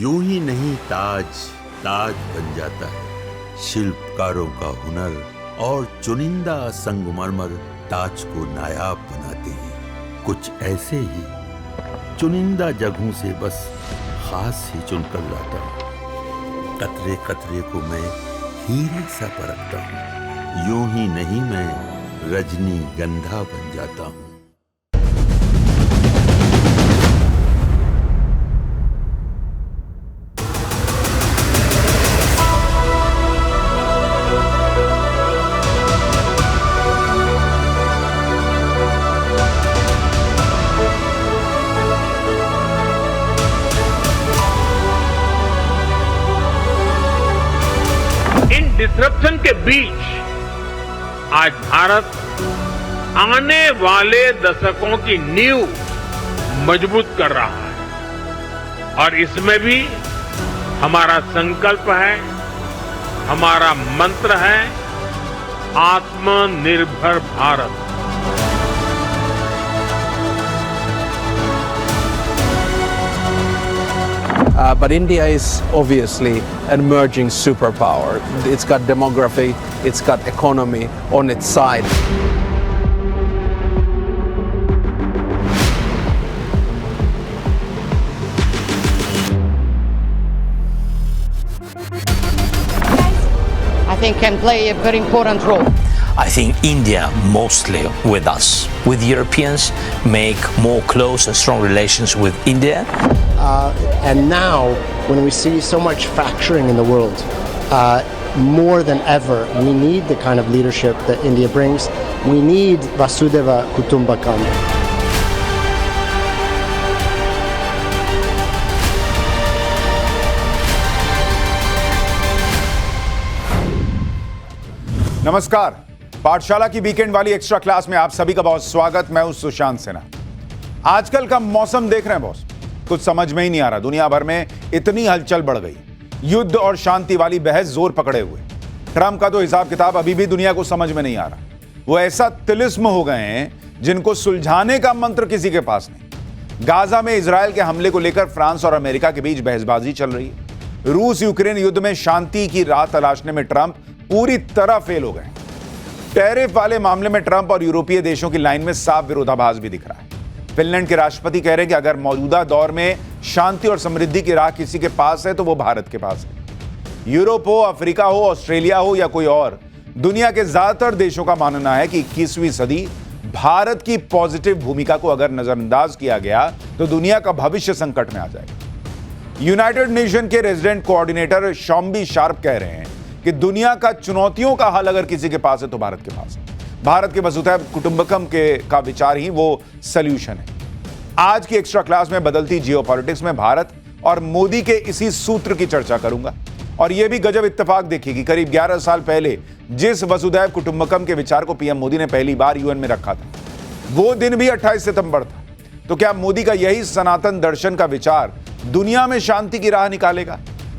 यूं ही नहीं ताज ताज बन जाता है। शिल्पकारों का हुनर और चुनिंदा संगमरमर ताज को नायाब बनाते हैं। कुछ ऐसे ही चुनिंदा जगहों से बस खास ही चुनकर लाता हूँ। कतरे कतरे को मैं हीरे सा परखता हूँ। यूं ही नहीं मैं रजनीगंधा बन जाता हूँ। डिसरप्शन के बीच आज भारत आने वाले दशकों की नींव मजबूत कर रहा है और इसमें भी हमारा संकल्प है, हमारा मंत्र है आत्मनिर्भर Bharat. But India is obviously an emerging superpower. It's got demography, it's got economy on its side. I think can play a very important role. I think India mostly with us, with Europeans, make more close and strong relations with India. And now, when we see so much fracturing in the world, more than ever, we need the kind of leadership that India brings. We need Vasudhaiva Kutumbakam. नमस्कार, पाठशाला की weekend वाली extra class में आप सभी का बहुत स्वागत। मैं हूं सुशांत सिन्हा। आजकल का मौसम देख रहे हैं बॉस, कुछ समझ में ही नहीं आ रहा। दुनिया भर में इतनी हलचल बढ़ गई, युद्ध और शांति वाली बहस जोर पकड़े हुए। ट्रंप का तो हिसाब किताब अभी भी दुनिया को समझ में नहीं आ रहा। वो ऐसा तिलिस्म हो गए हैं जिनको सुलझाने का मंत्र किसी के पास नहीं। गाजा में इजरायल के हमले को लेकर फ्रांस और अमेरिका के बीच बहसबाजी चल रही है। रूस यूक्रेन युद्ध में शांति की राह तलाशने में ट्रंप पूरी तरह फेल हो गए। टैरिफ वाले मामले में ट्रंप और यूरोपीय देशों की लाइन में साफ विरोधाभास भी दिख रहा है। फिनलैंड के राष्ट्रपति कह रहे हैं कि अगर मौजूदा दौर में शांति और समृद्धि की राह किसी के पास है तो वो भारत के पास है। यूरोप हो, अफ्रीका हो, ऑस्ट्रेलिया हो या कोई और, दुनिया के ज्यादातर देशों का मानना है कि 21वीं सदी भारत की पॉजिटिव भूमिका को अगर नजरअंदाज किया गया तो दुनिया का भविष्य संकट में आ जाएगा। यूनाइटेड नेशन के रेजिडेंट कोऑर्डिनेटर शॉम्बी शार्प कह रहे हैं कि दुनिया का चुनौतियों का हल अगर किसी के पास है तो भारत के पास है। भारत के वसुधैव कुटुंबकम का विचार ही वो सॉल्यूशन है। आज की एक्स्ट्रा क्लास में बदलती जियोपॉलिटिक्स में भारत और मोदी के इसी सूत्र की चर्चा करूंगा। और यह भी गजब इत्तेफाक देखिए कि करीब 11 साल पहले जिस वसुधैव कुटुंबकम के विचार को पीएम मोदी ने पहली बार यूएन में रखा था, वो दिन भी 28 सितंबर था। तो क्या मोदी का यही सनातन दर्शन का विचार दुनिया में शांति की राह निकालेगा?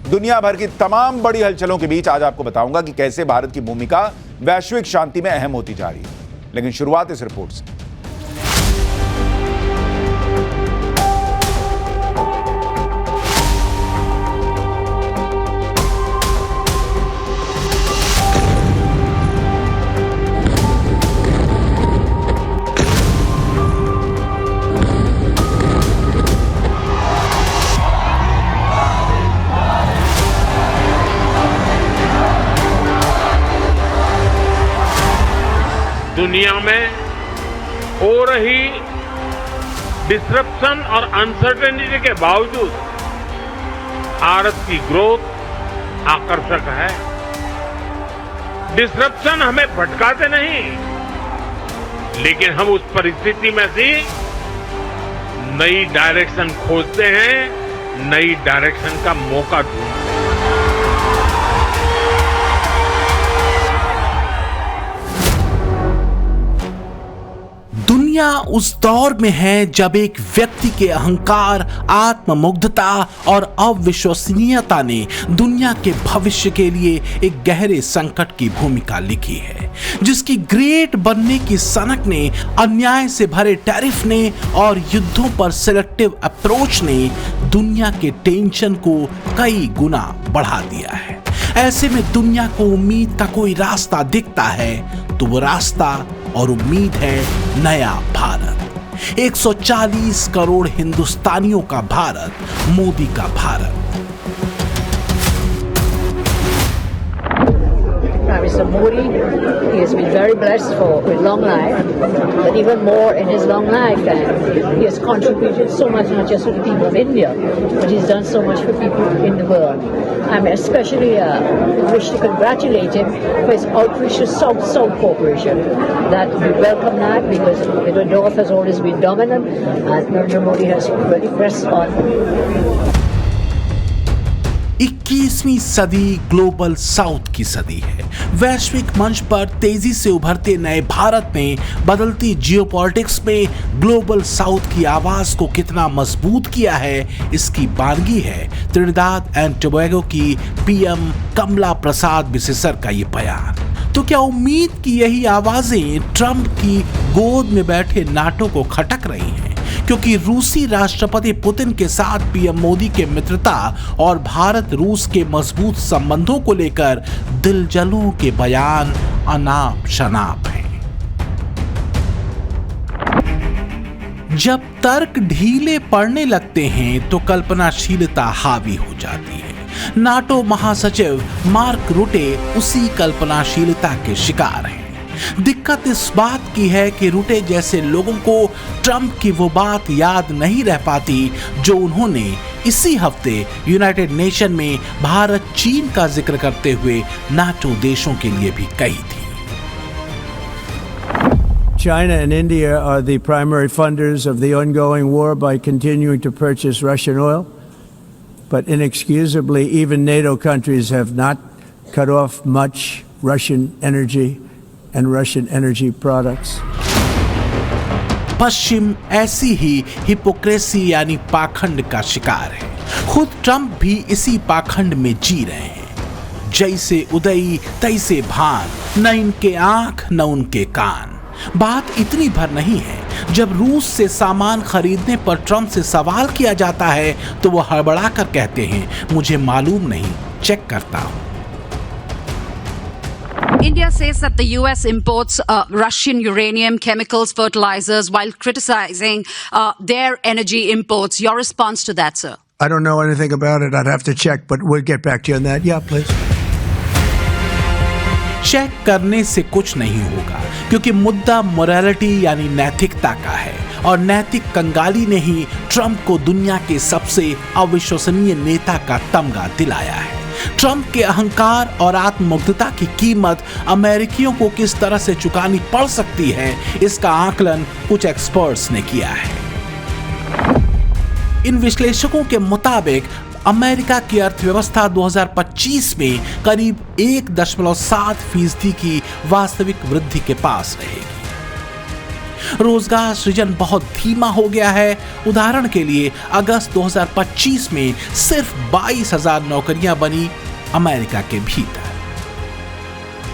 दुनिया भर की तमाम बड़ी हलचलों के बीच आज आपको बताऊंगा कि कैसे भारत की भूमिका वैश्विक शांति में अहम होती जा रही है। लेकिन शुरुआत इस रिपोर्ट से। दुनिया में हो रही डिसरप्शन और अनसर्टेनिटी के बावजूद भारत की ग्रोथ आकर्षक है। डिसरप्शन हमें भटकाते नहीं, लेकिन हम उस परिस्थिति में से नई डायरेक्शन खोजते हैं, नई डायरेक्शन का मौका ढूंढते हैं। दुनिया उस दौर में है जब एक व्यक्ति के अहंकार, आत्ममुग्धता और अविश्वसनीयता ने दुनिया के भविष्य के लिए एक गहरे संकट की भूमिका लिखी है, जिसकी ग्रेट बनने की सनक ने, अन्याय से भरे टैरिफ ने और युद्धों पर सिलेक्टिव अप्रोच ने दुनिया के टेंशन को कई गुना बढ़ा दिया है। ऐसे में दुनिया को उम्मीद का कोई रास्ता दिखता है तो वो रास्ता और उम्मीद है नया भारत, 140 करोड़ हिंदुस्तानियों का भारत, मोदी का Bharat. Prime Minister Modi, he has been very blessed with long life, but even more in his long life, and he has contributed so much, not just for the people of India, but he's done so much for people in the world. I especially wish to congratulate him for his outreach to South-South cooperation. That we welcome that because the North has always been dominant, and Narendra Modi has really pressed on. 21वीं सदी global south की सदी है। वैश्विक मंच पर तेजी से उभरते नए भारत में बदलती जियोपॉलिटिक्स में ग्लोबल साउथ की आवाज को कितना मजबूत किया है, इसकी बानगी है त्रिनिदाद एंड टोबैगो की पीएम कमला प्रसाद बिसेसर का ये बयान। तो क्या उम्मीद की यही आवाजें ट्रंप की गोद में बैठे नाटो को खटक रही हैं? क्योंकि रूसी राष्ट्रपति पुतिन के साथ पीएम मोदी के मित्रता और भारत रूस के मजबूत संबंधों को लेकर दिलजलों के बयान अनाप शनाप हैं। जब तर्क ढीले पड़ने लगते हैं तो कल्पनाशीलता हावी हो जाती है। नाटो महासचिव मार्क रुटे उसी कल्पनाशीलता के शिकार हैं। दिक्कत इस बात की है कि रुटे जैसे लोगों को ट्रंप की वो बात याद नहीं रह पाती जो उन्होंने इसी हफ्ते यूनाइटेड नेशन में भारत चीन का जिक्र करते हुए नाटो देशों के लिए भी कही थी। China and India are the primary funders of the ongoing war by continuing to purchase Russian oil. But inexcusably, even NATO countries have not cut off much Russian energy and Russian energy products. पश्चिम ऐसी ही hypocrisy यानी पाखंड का शिकार है। खुद Trump भी इसी पाखंड में जी रहे हैं। जैसे उदई तैसे भान, न इनके आंख न उनके कान। बात इतनी भर नहीं है, जब रूस से सामान खरीदने पर ट्रंप से सवाल किया जाता है तो वो हड़बड़ा कर कहते हैं, मुझे मालूम नहीं, चेक करता हूं। India says that the US imports Russian uranium, chemicals, fertilizers, while criticizing their energy imports. Your response to that, sir? I don't know anything about it. I'd have to check, but we'll get back to you on that. Yeah, please. Check करने से कुछ नहीं होगा, क्योंकि मुद्दा morality यानी नैतिकता का है, और नैतिक कंगाली ने ही ट्रंप को दुनिया के सबसे अविश्वसनीय नेता का तमगा दिलाया है। ट्रंप के अहंकार और आत्ममुग्धता की कीमत अमेरिकियों को किस तरह से चुकानी पड़ सकती है, इसका आकलन कुछ एक्सपर्ट्स ने किया है। इन विश्लेषकों के मुताबिक अमेरिका की अर्थव्यवस्था 2025 में करीब 1.7% की वास्तविक वृद्धि के पास रहेगी। रोजगार सृजन बहुत धीमा हो गया है। उदाहरण के लिए अगस्त 2025 में सिर्फ 22,000 नौकरियां बनी अमेरिका के भीतर।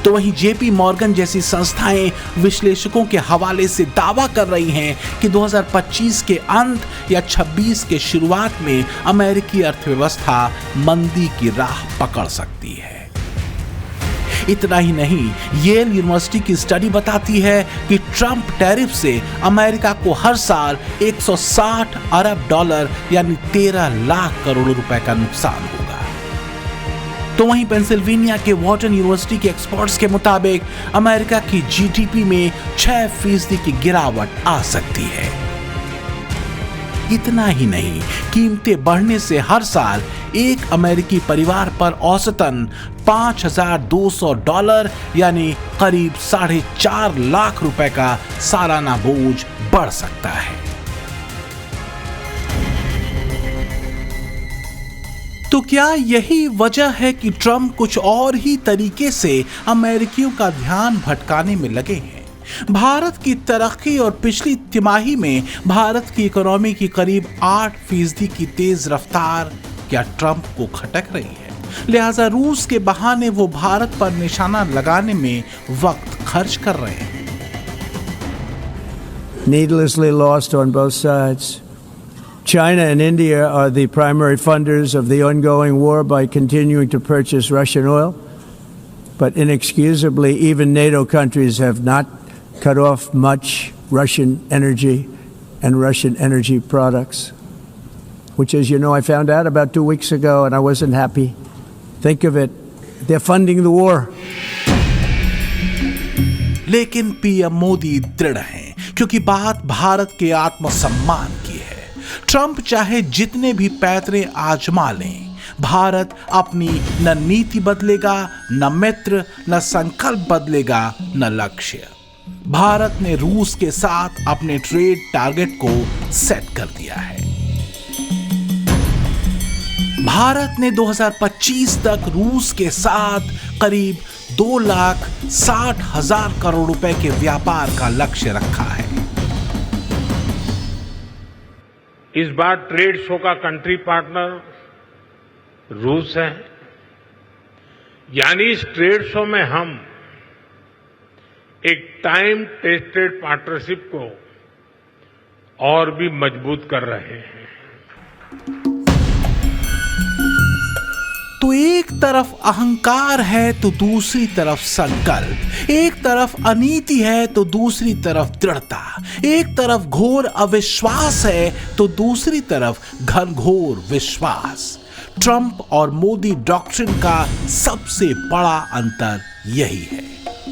तो वहीं जेपी मॉर्गन जैसी संस्थाएं विश्लेषकों के हवाले से दावा कर रही हैं कि 2025 के अंत या 26 के शुरुआत में अमेरिकी अर्थव्यवस्था मंदी की राह पकड़ सकती है। इतना ही नहीं, येल यूनिवर्सिटी की स्टडी बताती है कि ट्रंप टैरिफ से अमेरिका को हर साल 160 अरब डॉलर यानी 13 लाख करोड़ रुपए का नुकसान होगा। तो वहीं पेंसिल्वेनिया के वॉर्टन यूनिवर्सिटी के एक्सपर्ट्स के मुताबिक अमेरिका की जीडीपी में 6% की गिरावट आ सकती है। इतना ही नहीं, कीमतें बढ़ने से हर साल एक अमेरिकी परिवार पर औसतन $5,200 यानी करीब 4.5 लाख रुपए का सालाना बोझ बढ़ सकता है। तो क्या यही वजह है कि ट्रंप कुछ और ही तरीके से अमेरिकियों का ध्यान भटकाने में लगे हैं? भारत की तरक्की और पिछली तिमाही में भारत की इकोनॉमी की करीब 8% की तेज रफ्तार क्या ट्रंप को खटक रही है? लिहाजा रूस के बहाने वो भारत पर निशाना लगाने में वक्त खर्च कर रहे हैं। Needlessly lost on both sides. China and India are the primary funders of the ongoing war by continuing to purchase Russian oil. But inexcusably, even NATO countries have not cut off much Russian energy and Russian energy products, which, as you know, I found out about 2 weeks ago and I wasn't happy. Think of it. They're funding the war. लेकिन PM Modi दृढ़ हैं क्योंकि बात भारत के आत्मसम्मान की है। Trump चाहे जितने भी पैतरे आजमा लें, भारत अपनी न नीति बदलेगा, न मित्र, न संकल्प बदलेगा, न लक्ष्य। भारत ने रूस के साथ अपने ट्रेड टारगेट को सेट कर दिया है। भारत ने 2025 तक रूस के साथ करीब 2,60,000 करोड़ रुपए के व्यापार का लक्ष्य रखा है। इस बार ट्रेड शो का कंट्री पार्टनर रूस है, यानी इस ट्रेड शो में हम एक टाइम टेस्टेड पार्टनरशिप को और भी मजबूत कर रहे हैं। तो एक तरफ अहंकार है तो दूसरी तरफ संकल्प, एक तरफ अनीति है तो दूसरी तरफ दृढ़ता, एक तरफ घोर अविश्वास है तो दूसरी तरफ घनघोर विश्वास। ट्रंप और मोदी डॉक्ट्रिन का सबसे बड़ा अंतर यही है।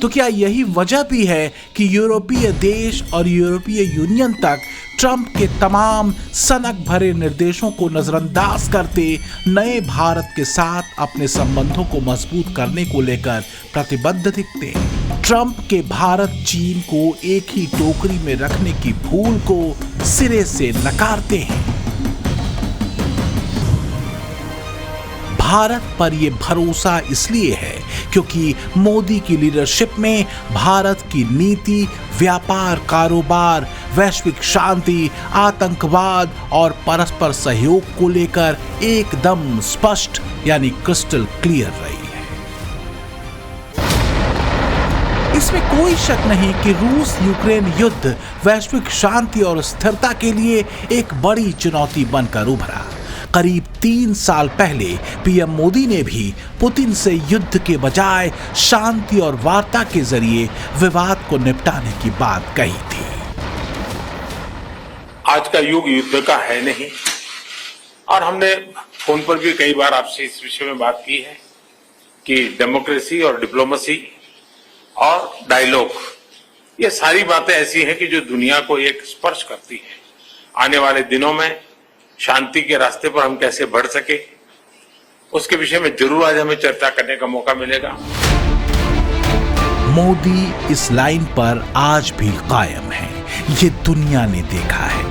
तो क्या यही वजह भी है कि यूरोपीय देश और यूरोपीय यूनियन तक ट्रंप के तमाम सनक भरे निर्देशों को नजरअंदाज करते नए भारत के साथ अपने संबंधों को मजबूत करने को लेकर प्रतिबद्ध दिखते हैं? ट्रंप के भारत चीन को एक ही टोकरी में रखने की भूल को सिरे से नकारते हैं। भारत पर यह भरोसा इसलिए है क्योंकि मोदी की लीडरशिप में भारत की नीति व्यापार, कारोबार, वैश्विक शांति, आतंकवाद और परस्पर सहयोग को लेकर एकदम स्पष्ट यानी क्रिस्टल क्लियर रही है। इसमें कोई शक नहीं कि रूस यूक्रेन युद्ध वैश्विक शांति और स्थिरता के लिए एक बड़ी चुनौती बनकर उभरा। करीब 3 साल पहले पीएम मोदी ने भी पुतिन से युद्ध के बजाय शांति और वार्ता के जरिए विवाद को निपटाने की बात कही थी। आज का युग युद्ध का है नहीं, और हमने फोन पर भी कई बार आपसे इस विषय में बात की है कि डेमोक्रेसी और डिप्लोमेसी और डायलॉग, ये सारी बातें ऐसी हैं कि जो दुनिया को एक स्पर्श करती है। आने वाले दिनों में शांति के रास्ते पर हम कैसे बढ़ सके, उसके विषय में जरूर आज हमें चर्चा करने का मौका मिलेगा। मोदी इस लाइन पर आज भी कायम है, ये दुनिया ने देखा है।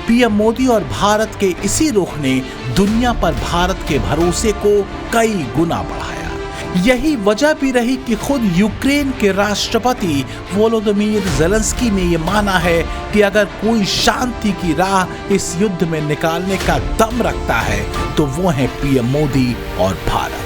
पीएम मोदी और भारत के इसी रुख ने दुनिया पर भारत के भरोसे को कई गुना बढ़ाया। यही वजह भी रही कि खुद यूक्रेन के राष्ट्रपति वोलोदिमीर ज़ेलेंस्की ने यह माना है कि अगर कोई शांति की राह इस युद्ध में निकालने का दम रखता है तो वो है पीएम मोदी और भारत।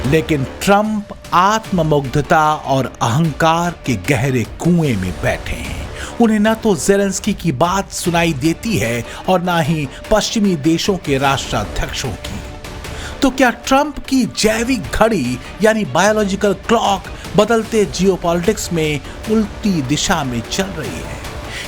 लेकिन ट्रंप आत्ममुग्धता और अहंकार के गहरे कुएं में बैठे हैं। उन्हें न तो ज़ेलेंस्की की बात सुनाई देती है और न ही पश्चिमी देशों के राष्ट्राध्यक्षों की। तो क्या ट्रंप की जैविक घड़ी यानी बायोलॉजिकल क्लॉक बदलते जियोपॉलिटिक्स में उल्टी दिशा में चल रही है,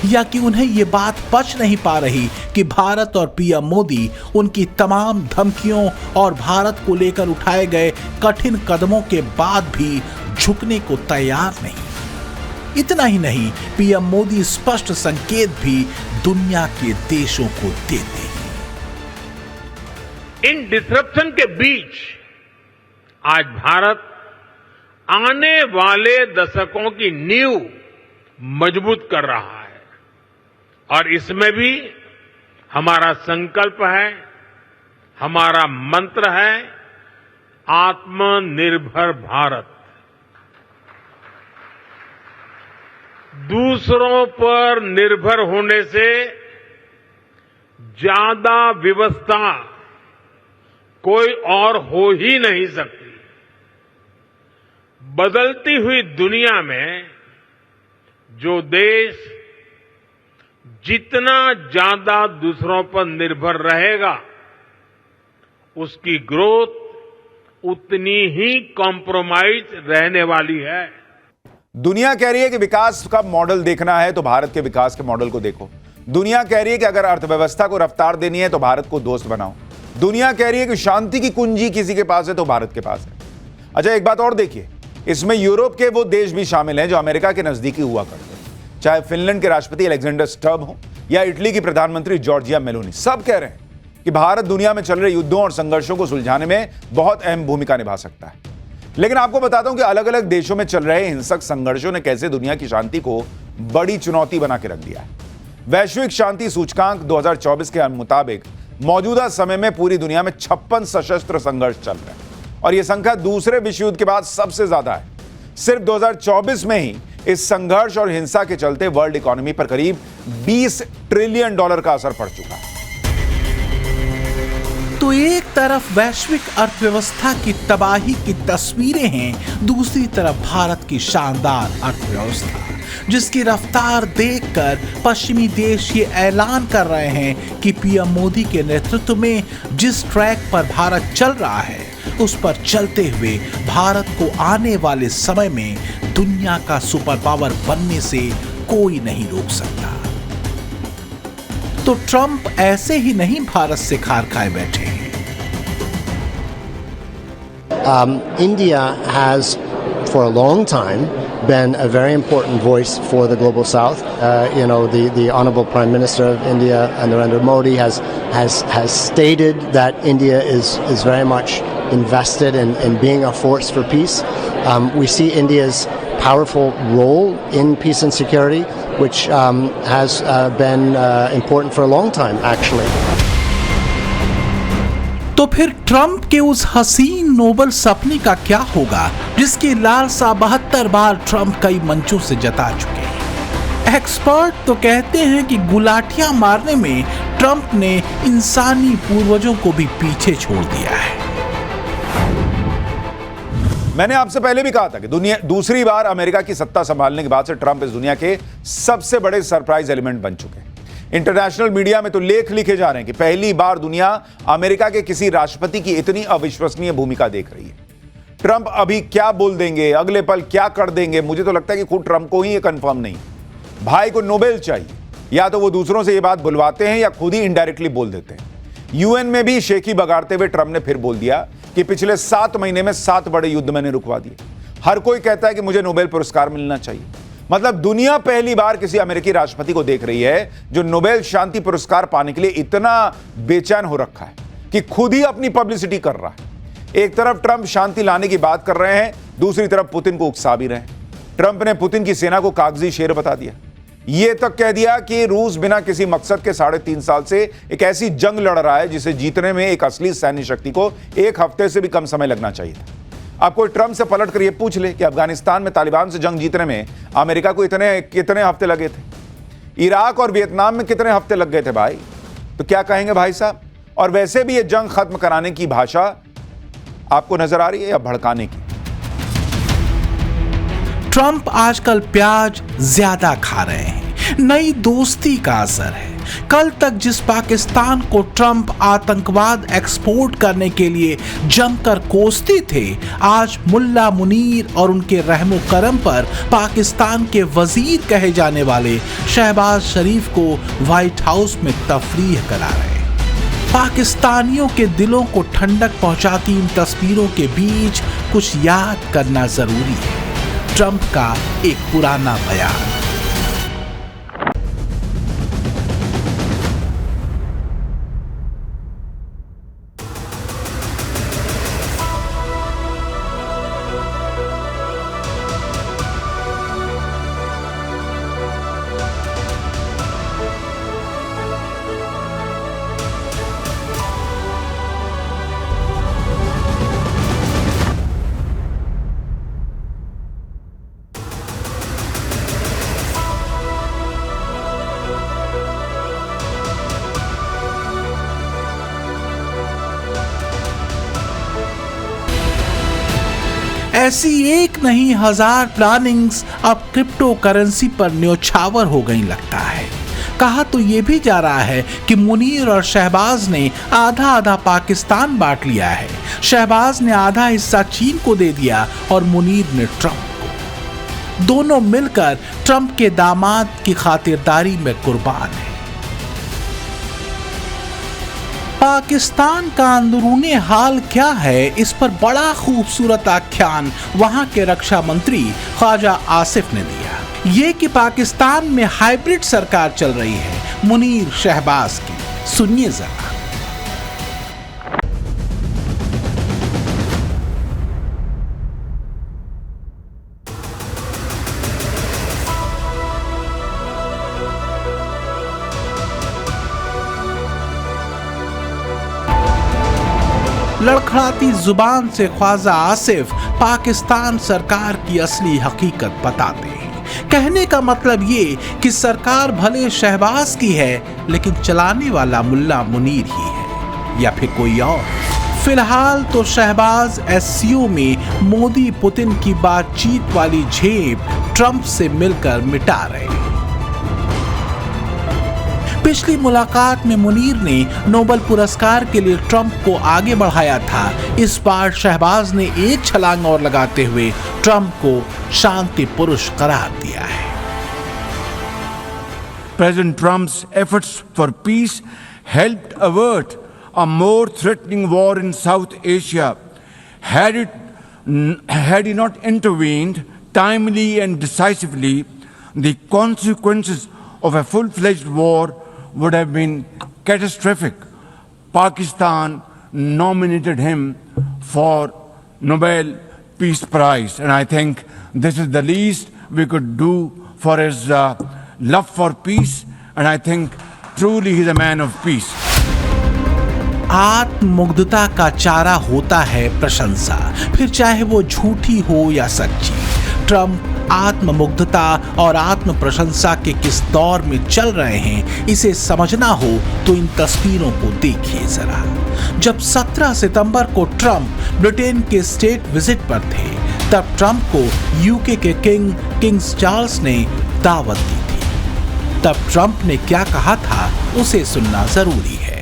या कि उन्हें ये बात पच नहीं पा रही कि भारत और पीएम मोदी उनकी तमाम धमकियों और भारत को लेकर उठाए गए कठिन कदमों के बाद भी झुकने को तैयार नहीं। इतना ही नहीं, पीएम मोदी स्पष्ट संकेत भी दुनिया के देशों को देते हैं। इन डिसरप्शन के बीच आज भारत आने वाले दशकों की नींव मजबूत कर रहा है, और इसमें भी हमारा संकल्प है, हमारा मंत्र है आत्मनिर्भर भारत। दूसरों पर निर्भर होने से ज्यादा व्यवस्था कोई और हो ही नहीं सकती। बदलती हुई दुनिया में जो देश जितना ज्यादा दूसरों पर निर्भर रहेगा, उसकी ग्रोथ उतनी ही कॉम्प्रोमाइज रहने वाली है। दुनिया कह रही है कि विकास का मॉडल देखना है तो भारत के विकास के मॉडल को देखो। दुनिया कह रही है कि अगर अर्थव्यवस्था को रफ्तार देनी है तो भारत को दोस्त बनाओ। दुनिया कह रही है कि शांति की कुंजी किसी के पास है तो भारत के पास है। अच्छा, एक बात और देखिए, इसमें यूरोप के वो देश भी शामिल हैं जो अमेरिका के नजदीकी हुआ करते हैं। चाहे फिनलैंड के राष्ट्रपति अलेक्जेंडर स्टर्ब हो या इटली की प्रधानमंत्री जॉर्जिया मेलोनी, सब कह रहे हैं कि भारत दुनिया में चल रहे युद्धों और संघर्षों को सुलझाने में बहुत अहम भूमिका निभा सकता है। लेकिन आपको बताता हूं कि अलग अलग देशों में चल रहे हिंसक संघर्षों ने कैसे दुनिया की शांति को बड़ी चुनौती बना के रख दिया है। वैश्विक शांति सूचकांक 2024 के मुताबिक मौजूदा समय में पूरी दुनिया में 56 सशस्त्र संघर्ष चल रहे हैं और यह संख्या दूसरे विश्व युद्ध के बाद सबसे ज्यादा है। सिर्फ 2024 में ही इस संघर्ष और हिंसा के चलते वर्ल्ड इकोनॉमी पर करीब $20 ट्रिलियन का असर पड़ चुका है। तो एक तरफ वैश्विक अर्थव्यवस्था की तबाही की तस्वीरें हैं, दूसरी तरफ भारत की शानदार अर्थव्यवस्था जिसकी रफ्तार देखकर पश्चिमी देश ये ऐलान कर रहे हैं कि पीएम मोदी के नेतृत्व में जिस ट्रैक पर भारत चल रहा है उस पर चलते हुए भारत को आने वाले समय में दुनिया का सुपर पावर बनने से कोई नहीं रोक सकता। तो ट्रंप ऐसे ही नहीं भारत से खार खाए बैठे हैं। India has for a long time been a very important voice for the global south. The Honorable Prime Minister of India, Narendra Modi, has stated that India is very much invested in being a force for peace. We see India's powerful role in peace and security, which has been important for a long time, actually. तो फिर Trump के उस हसीन Nobel सपने का क्या होगा जिसकी लालसा 72 बार ट्रंप कई मंचों से जता चुके हैं। एक्सपर्ट तो कहते हैं कि गुलाटियां मारने में ट्रंप ने इंसानी पूर्वजों को भी पीछे छोड़ दिया है। मैंने आपसे पहले भी कहा था कि दुनिया दूसरी बार अमेरिका की सत्ता संभालने के बाद से ट्रंप इस दुनिया के सबसे बड़े सरप्राइज एलिमेंट बन चुके हैं। इंटरनेशनल मीडिया में तो लेख लिखे जा रहे हैं कि पहली बार दुनिया अमेरिका के किसी राष्ट्रपति की इतनी अविश्वसनीय भूमिका देख रही है। ट्रंप अभी क्या बोल देंगे, अगले पल क्या कर देंगे, मुझे तो लगता है कि खुद ट्रंप को ही ये कंफर्म नहीं। भाई को नोबेल चाहिए, या तो वो दूसरों से ये बात बुलवाते हैं या खुद ही इनडायरेक्टली बोल देते हैं। यूएन में भी शेखी बगाड़ते हुए ट्रंप ने फिर बोल दिया कि पिछले 7 महीने में 7 बड़े युद्ध मैंने रुकवा दिए। हर कोई कहता है कि मुझे नोबेल पुरस्कार मिलना चाहिए। मतलब दुनिया पहली बार किसी अमेरिकी राष्ट्रपति को देख रही है जो नोबेल शांति पुरस्कार पाने के लिए इतना बेचैन हो रखा है कि खुद ही अपनी पब्लिसिटी कर रहा है। एक तरफ ट्रंप शांति लाने की बात कर रहे हैं, दूसरी तरफ पुतिन को उकसा भी रहे हैं। ट्रंप ने पुतिन की सेना को कागजी शेर बता दिया। यह तक कह दिया कि रूस बिना किसी मकसद के 3.5 साल से एक ऐसी जंग लड़ रहा है जिसे जीतने में एक असली सैन्य शक्ति को 1 हफ्ते से भी कम समय लगना चाहिए था। अब कोई ट्रंप से पलट कर यह पूछ ले कि अफगानिस्तान में तालिबान से जंग जीतने में अमेरिका को कितने हफ्ते लगे थे, इराक और वियतनाम में कितने हफ्ते लग गए थे भाई, तो क्या कहेंगे भाई साहब। और वैसे भी यह जंग खत्म कराने की भाषा आपको नजर आ रही है या भड़काने की। ट्रंप आजकल प्याज ज्यादा खा रहे हैं, नई दोस्ती का असर है। कल तक जिस पाकिस्तान को ट्रंप आतंकवाद एक्सपोर्ट करने के लिए जमकर कोसते थे, आज मुल्ला मुनीर और उनके रहमो करम पर पाकिस्तान के वजीर कहे जाने वाले शहबाज शरीफ को व्हाइट हाउस में तफरीह करा रहे हैं। पाकिस्तानियों के दिलों को ठंडक पहुंचाती इन तस्वीरों के बीच कुछ याद करना जरूरी है। ट्रंप का एक पुराना बयान, ऐसी एक नहीं हजार प्लानिंग्स अब क्रिप्टो करेंसी पर न्योछावर हो गई लगता है। कहा तो ये भी जा रहा है कि मुनीर और शहबाज ने आधा आधा पाकिस्तान बांट लिया है। शहबाज ने आधा हिस्सा चीन को दे दिया और मुनीर ने ट्रंप को। दोनों मिलकर ट्रंप के दामाद की खातिरदारी में कुर्बान है। पाकिस्तान का अंदरूनी हाल क्या है, इस पर बड़ा खूबसूरत आख्यान वहां के रक्षा मंत्री ख्वाजा आसिफ ने दिया। ये कि पाकिस्तान में हाइब्रिड सरकार चल रही है मुनीर शहबाज की, सुनिए जरा। लड़खड़ाती जुबान से ख्वाजा आसिफ पाकिस्तान सरकार की असली हकीकत बताते हैं। कहने का मतलब ये कि सरकार भले शहबाज की है लेकिन चलाने वाला मुल्ला मुनीर ही है, या फिर कोई और। फिलहाल तो शहबाज एससीओ में मोदी पुतिन की बातचीत वाली झेप ट्रंप से मिलकर मिटा रहे हैं। पिछली मुलाकात में मुनीर ने नोबेल पुरस्कार के लिए ट्रंप को आगे बढ़ाया था। इस बार शहबाज ने एक छलांग और लगाते हुए ट्रंप को शांति पुरुष करार दिया है। President Trump's efforts for peace helped avert a more threatening war in South Asia. Had he not intervened timely and decisively, the consequences of a full-fledged war would have been catastrophic. Pakistan nominated him for Nobel Peace Prize, and I think this is the least we could do for his love for peace, and I think truly he's a man of peace. आत्ममुग्धता का चारा होता है प्रशंसा, फिर चाहे वो झूठी हो या सच्ची। ट्रंप आत्ममुग्धता और आत्म प्रशंसा के किस दौर में चल रहे हैं, इसे समझना हो तो इन तस्वीरों को देखिए जरा। जब 17 सितंबर को ट्रंप ब्रिटेन के स्टेट विजिट पर थे, तब ट्रंप को यूके के किंग चार्ल्स ने दावत दी थी। तब ट्रंप ने क्या कहा था, उसे सुनना जरूरी है।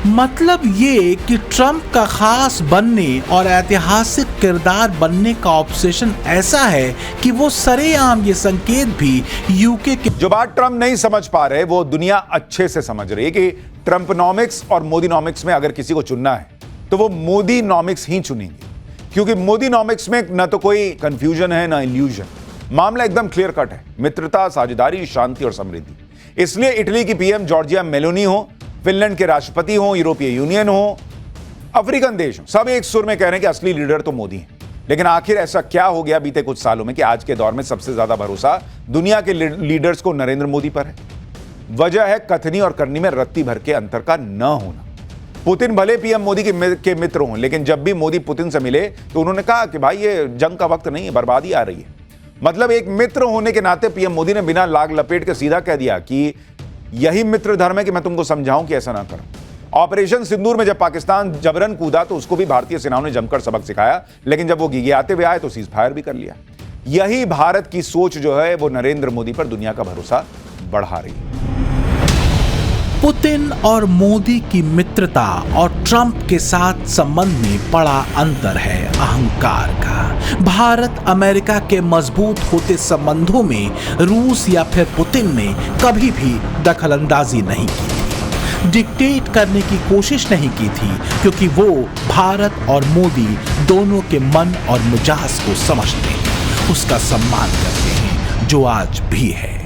मतलब ये कि ट्रंप का खास बनने और ऐतिहासिक किरदार बनने का ऑब्सेशन ऐसा है कि वो सरेआम ये संकेत भी यूके के जो बात ट्रंप नहीं समझ पा रहे वो दुनिया अच्छे से समझ रही है कि ट्रंपनॉमिक्स और मोदीनॉमिक्स में अगर किसी को चुनना है तो वो मोदीनॉमिक्स ही चुनेंगे, क्योंकि मोदीनॉमिक्स में न तो कोई कंफ्यूजन है ना इल्यूजन। मामला एकदम क्लियर कट है, मित्रता, साझेदारी, शांति और समृद्धि। इसलिए इटली की पीएम जॉर्जिया मेलोनी हो, फिनलैंड के राष्ट्रपति हो, यूरोपीय यूनियन हो, अफ्रीकन देश हो, सब एक सुर में कह रहे हैं कि असली लीडर तो मोदी हैं। लेकिन आखिर ऐसा क्या हो गया बीते कुछ सालों में कि आज के दौर में सबसे ज्यादा भरोसा दुनिया के लीडर्स को नरेंद्र मोदी पर है? वजह है कथनी और करनी में रत्ती भर के अंतर का न होना। पुतिन भले पीएम मोदी के मित्र हों, लेकिन जब भी मोदी पुतिन से मिले तो उन्होंने कहा कि भाई ये जंग का वक्त नहीं है, बर्बादी आ रही है। मतलब एक मित्र होने के नाते पीएम मोदी ने बिना लाग लपेट के सीधा कह दिया कि यही मित्र धर्म है कि मैं तुमको समझाऊं कि ऐसा ना करो। ऑपरेशन सिंदूर में जब पाकिस्तान जबरन कूदा तो उसको भी भारतीय सेनाओं ने जमकर सबक सिखाया, लेकिन जब वो गिगियाते हुए आए तो सीज फायर भी कर लिया। यही भारत की सोच जो है वो नरेंद्र मोदी पर दुनिया का भरोसा बढ़ा रही है। पुतिन और मोदी की मित्रता और ट्रंप के साथ संबंध में बड़ा अंतर है अहंकार का। भारत अमेरिका के मजबूत होते संबंधों में रूस या फिर पुतिन ने कभी भी दखलंदाजी नहीं की थी, डिक्टेट करने की कोशिश नहीं की थी, क्योंकि वो भारत और मोदी दोनों के मन और मिजाज को समझते हैं, उसका सम्मान करते हैं, जो आज भी है।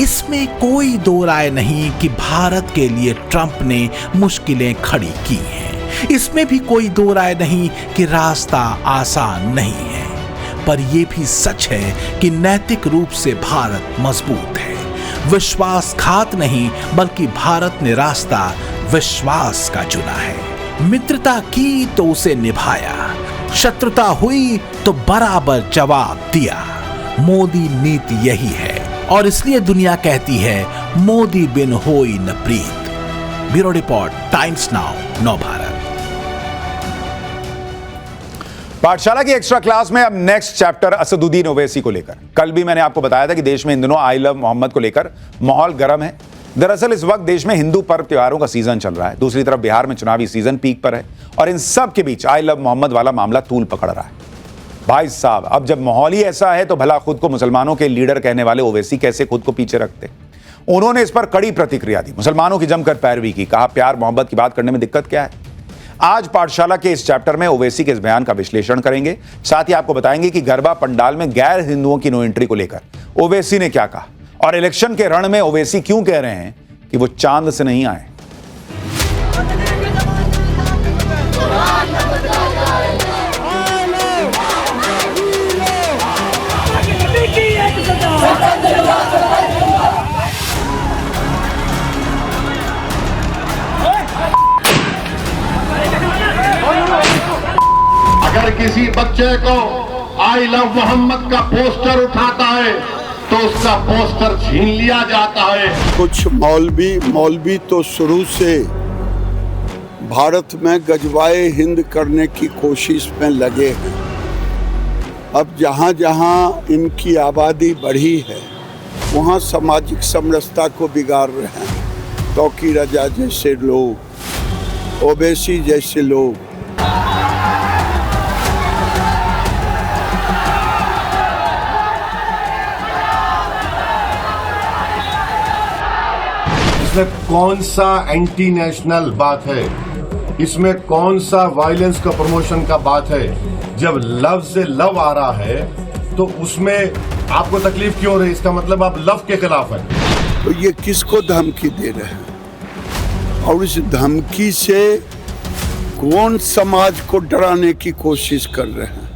इसमें कोई दो राय नहीं कि भारत के लिए ट्रंप ने मुश्किलें खड़ी की हैं। इसमें भी कोई दो राय नहीं कि रास्ता आसान नहीं है, पर यह भी सच है कि नैतिक रूप से भारत मजबूत है। विश्वासघात नहीं, बल्कि भारत ने रास्ता विश्वास का चुना है। मित्रता की तो उसे निभाया, शत्रुता हुई तो बराबर जवाब दिया। मोदी नीति यही है और इसलिए दुनिया कहती है मोदी बिन होई न प्रीत। ब्यूरो रिपोर्ट, टाइम्स नाउ, नव भारत। पाठशाला की एक्स्ट्रा क्लास में अब नेक्स्ट चैप्टर असदुद्दीन ओवैसी को लेकर। कल भी मैंने आपको बताया था कि देश में इन दिनों आई लव मोहम्मद को लेकर माहौल गर्म है। दरअसल इस वक्त देश में हिंदू पर्व त्योहारों का सीजन चल रहा है, दूसरी तरफ बिहार में चुनावी सीजन पीक पर है और इन सब के बीच आई लव मोहम्मद वाला मामला तूल पकड़ रहा है। भाई साहब, अब जब माहौल ही ऐसा है तो भला खुद को मुसलमानों के लीडर कहने वाले ओवैसी कैसे खुद को पीछे रखते। उन्होंने इस पर कड़ी प्रतिक्रिया दी, मुसलमानों की जमकर पैरवी की, कहा प्यार मोहब्बत की बात करने में दिक्कत क्या है। आज पाठशाला के इस चैप्टर में ओवैसी के इस बयान का विश्लेषण करेंगे, साथ ही आपको बताएंगे कि गरबा पंडाल में गैर हिंदुओं की नो एंट्री को लेकर ओवैसी ने क्या कहा और इलेक्शन के रण में ओवैसी क्यों कह रहे हैं कि वो चांद से नहीं आए। अगर किसी बच्चे को आई लव मोहम्मद का पोस्टर उठाता है तो उसका पोस्टर छीन लिया जाता है। कुछ मौलवी तो शुरू से भारत में गजवाए हिंद करने की कोशिश में लगे हैं। अब जहाँ जहाँ इनकी आबादी बढ़ी है वहाँ सामाजिक समरसता को बिगाड़ रहे हैं। तौकीर रजा जैसे लोग, ओवैसी जैसे लोग, इसमें कौन सा एंटी नेशनल बात है, इसमें कौन सा वायलेंस का प्रमोशन का बात है। जब लव से लव आ रहा है तो उसमें आपको तकलीफ क्यों हो रही है? इसका मतलब आप लव के खिलाफ हैं। तो ये किसको धमकी दे रहे हैं और इस धमकी से कौन समाज को डराने की कोशिश कर रहे हैं?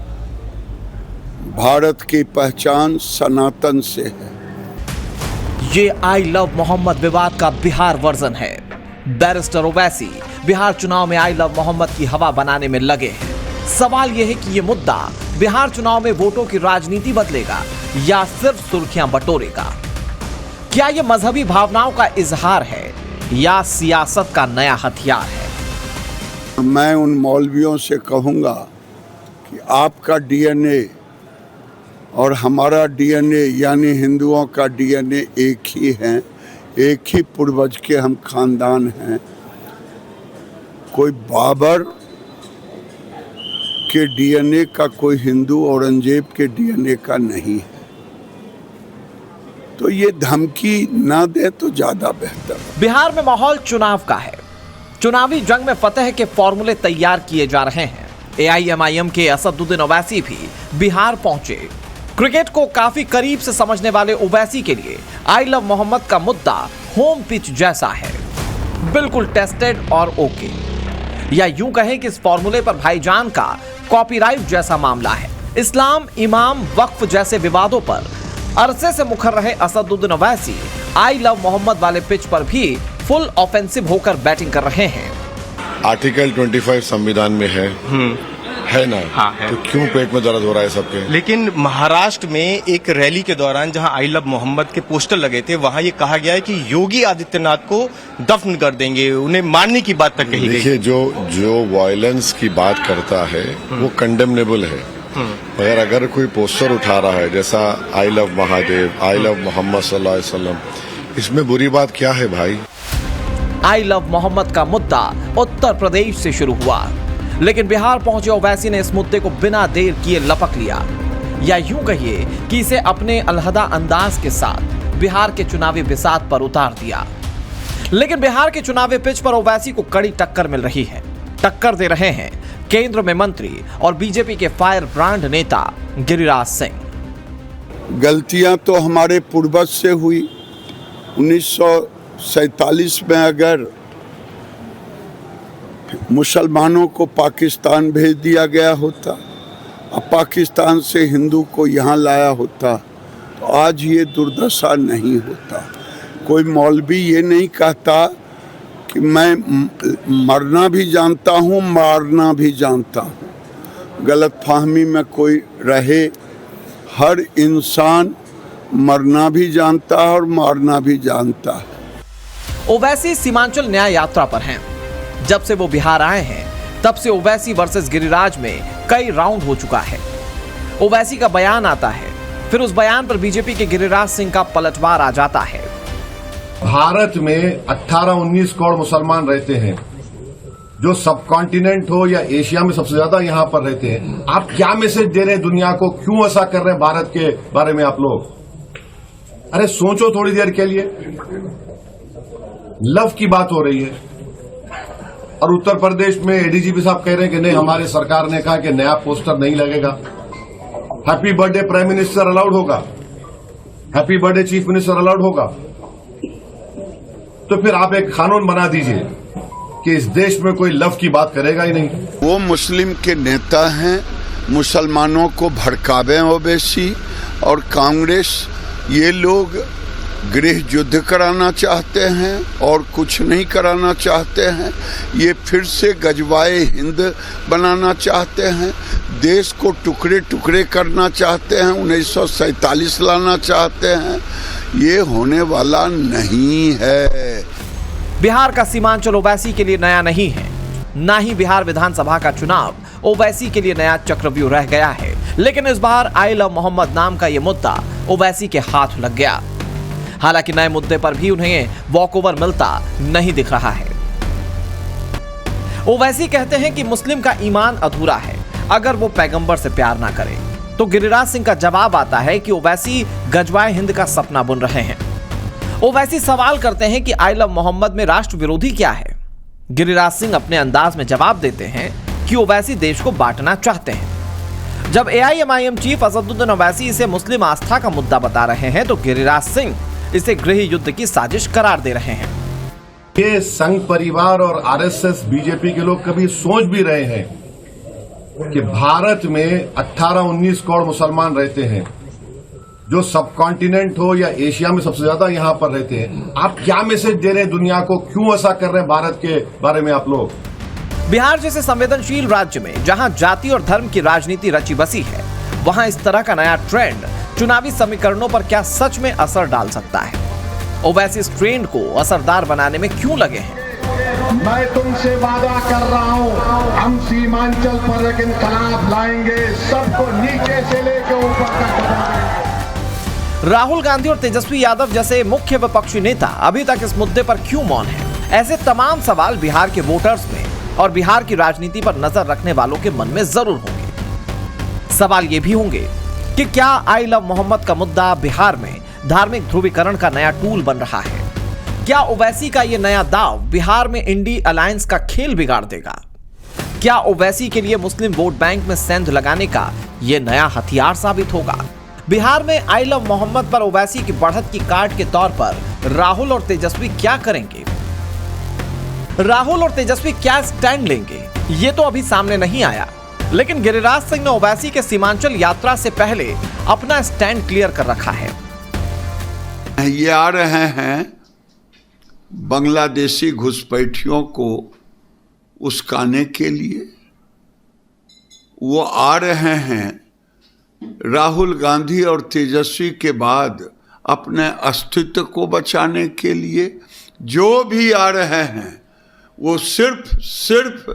भारत की पहचान सनातन से है। ये आई लव मोहम्मद विवाद का बिहार वर्जन है। बैरिस्टर ओवैसी बिहार चुनाव में आई लव मोहम्मद की हवा बनाने में लगे हैं। सवाल यह है कि ये मुद्दा बिहार चुनाव में वोटों की राजनीति बदलेगा या सिर्फ सुर्खियां बटोरेगा। क्या ये मजहबी भावनाओं का इजहार है या सियासत का नया हथियार है? मैं उन मौलवियों से कहूंगा कि आपका डीएनए और हमारा डीएनए यानी हिंदुओं का डीएनए एक ही है, एक ही पूर्वज के हम खानदान हैं। कोई बाबर के डीएनए का कोई हिंदू औरंगजेब के डीएनए का नहीं है। तो ये धमकी ना दे तो ज्यादा बेहतर। बिहार में माहौल चुनाव का है। चुनावी जंग में फतेह के फॉर्मूले तैयार किए जा रहे हैं। एआईएमआईएम के असदुद्दीन ओवैसी भी बिहार पहुंचे। क्रिकेट को काफी करीब से समझने वाले ओवैसी के लिए आई लव मोहम्मद का मुद्दा होम पिच जैसा है, बिल्कुल टेस्टेड और ओके। या यूं कहें कि इस फॉर्मूले पर भाईजान का कॉपीराइट जैसा मामला है। इस्लाम, इमाम, वक्फ जैसे विवादों पर अरसे से मुखर रहे असदुद्दीन ओवैसी आई लव मोहम्मद वाले पिच पर भी फुल ऑफेंसिव होकर बैटिंग कर रहे हैं। आर्टिकल 25 संविधान में है ना? हाँ, है। तो क्यों पेट में दर्द हो रहा है सबके? लेकिन महाराष्ट्र में एक रैली के दौरान जहां आई लव मोहम्मद के पोस्टर लगे थे वहां ये कहा गया है कि योगी आदित्यनाथ को दफन कर देंगे, उन्हें मारने की बात तक कही गई। देखिए, जो वायलेंस की बात करता है वो कंडेमनेबल है। मगर अगर कोई पोस्टर उठा रहा है जैसा I love Mahadev, I love Muhammad सल्लल्लाहु अलैहि वसल्लम, इसमें बुरी बात क्या है भाई? आई लव मोहम्मद का मुद्दा उत्तर प्रदेश से शुरू हुआ, लेकिन बिहार पहुंचे ओवैसी ने इस मुद्दे को बिना देर किए लपक लिया। या यूं कहिए कि इसे अपने अलहदा अंदाज के साथ बिहार के चुनावी बिसात पर उतार दिया। लेकिन बिहार के चुनावी पिच पर ओवैसी को कड़ी टक्कर मिल रही है। टक्कर दे रहे हैं केंद्र में मंत्री और बीजेपी के फायर ब्रांड नेता गिरिराज सिंह। गलतियां तो हमारे पूर्वज से हुई, 1947 में अगर मुसलमानों को पाकिस्तान भेज दिया गया होता और पाकिस्तान से हिंदू को यहाँ लाया होता तो आज ये दुर्दशा नहीं होता। कोई मौलवी ये नहीं कहता कि मैं मरना भी जानता हूँ, मारना भी जानता हूँ। गलतफहमी में कोई रहे, हर इंसान मरना भी जानता है और मारना भी जानता है। ओवैसी सीमांचल न्याय यात्रा पर हैं। जब से वो बिहार आए हैं तब से ओवैसी वर्सेस गिरिराज में कई राउंड हो चुका है। ओवैसी का बयान आता है, फिर उस बयान पर बीजेपी के गिरिराज सिंह का पलटवार आ जाता है। भारत में 18-19 करोड़ मुसलमान रहते हैं, जो सब कॉन्टिनेंट हो या एशिया में सबसे ज्यादा यहां पर रहते हैं। आप क्या मैसेज दे रहे हैं दुनिया को? क्यों ऐसा कर रहे हैं भारत के बारे में आप लोग? अरे सोचो थोड़ी देर के लिए। लव की बात हो रही है और उत्तर प्रदेश में एडीजीपी साहब कह रहे हैं कि नहीं, हमारी सरकार ने कहा कि नया पोस्टर नहीं लगेगा। Happy birthday prime minister allowed होगा, happy birthday chief minister allowed होगा। तो फिर आप एक कानून बना दीजिए कि इस देश में कोई लव की बात करेगा ही नहीं। वो मुस्लिम के नेता हैं, मुसलमानों को भड़कावे ओवैसी और कांग्रेस, ये लोग गृह युद्ध कराना चाहते हैं और कुछ नहीं कराना चाहते हैं। ये फिर से गजवाए हिंद बनाना चाहते हैं, देश को टुकड़े टुकड़े करना चाहते हैं, 1947 लाना चाहते हैं। ये होने वाला नहीं है। बिहार का सीमांचल ओवैसी के लिए नया नहीं है, ना ही बिहार विधानसभा का चुनाव ओवैसी के लिए नया चक्रव्यूह रह गया है। लेकिन इस बार आई लव मोहम्मद नाम का ये मुद्दा ओवैसी के हाथ लग गया। हालांकि नए मुद्दे पर भी उन्हें वॉकओवर मिलता नहीं दिख रहा है। ओवैसी कहते हैं कि मुस्लिम का ईमान अधूरा है अगर वो पैगंबर से प्यार ना करे। तो गिरिराज सिंह का जवाब आता है कि ओवैसी गजवाए हिंद का सपना बुन रहे हैं। ओवैसी सवाल करते हैं कि आई लव मोहम्मद में राष्ट्र विरोधी क्या है। गिरिराज सिंह अपने अंदाज में जवाब देते हैं कि ओवैसी देश को बांटना चाहते हैं। जब AIMIM चीफ असदुद्दीन ओवैसी इसे मुस्लिम आस्था का मुद्दा बता रहे हैं तो गिरिराज सिंह इसे गृह युद्ध की साजिश करार दे रहे हैं। ये संघ परिवार और RSS बीजेपी के लोग कभी सोच भी रहे हैं कि भारत में 18-19 करोड़ मुसलमान रहते हैं, जो सब कॉन्टिनेंट हो या एशिया में सबसे ज्यादा यहां पर रहते हैं। आप क्या मैसेज दे रहे हैं दुनिया को? क्यों ऐसा कर रहे हैं भारत के बारे में आप लोग? बिहार जैसे संवेदनशील राज्य में जहां जाति और धर्म की राजनीति रची बसी है, वहां इस तरह का नया ट्रेंड चुनावी समीकरणों पर क्या सच में असर डाल सकता है? ओवैसी इस ट्रेंड को असरदार बनाने में क्यों लगे हैं? मैं तुमसे वादा कर रहा हूं, हम सीमांचल पर एक इनकलाब लाएंगे, सबको नीचे से लेकर ऊपर तक बढ़ाएंगे। राहुल गांधी और तेजस्वी यादव जैसे मुख्य विपक्षी नेता अभी तक इस मुद्दे पर क्यों मौन हैं? ऐसे तमाम सवाल बिहार के वोटर्स में और बिहार की राजनीति पर नजर रखने वालों के मन में जरूर होंगे। सवाल ये भी होंगे कि क्या आई लव मोहम्मद का मुद्दा बिहार में धार्मिक ध्रुवीकरण का नया टूल बन रहा है? क्या ओवैसी का यह नया दाव बिहार में इंडी अलायंस का खेल बिगाड़ देगा? क्या ओवैसी के लिए मुस्लिम वोट बैंक में सेंध लगाने का यह नया हथियार साबित होगा? बिहार में आई लव मोहम्मद पर ओवैसी की बढ़त की कार्ड के तौर पर राहुल और तेजस्वी क्या करेंगे? राहुल और तेजस्वी क्या स्टैंड लेंगे? ये तो अभी सामने नहीं आया, लेकिन गिरिराज सिंह ने ओवैसी के सीमांचल यात्रा से पहले अपना स्टैंड क्लियर कर रखा है। ये आ रहे हैं बांग्लादेशी घुसपैठियों को उस्काने के लिए, वो आ रहे हैं राहुल गांधी और तेजस्वी के बाद अपने अस्तित्व को बचाने के लिए। जो भी आ रहे हैं वो सिर्फ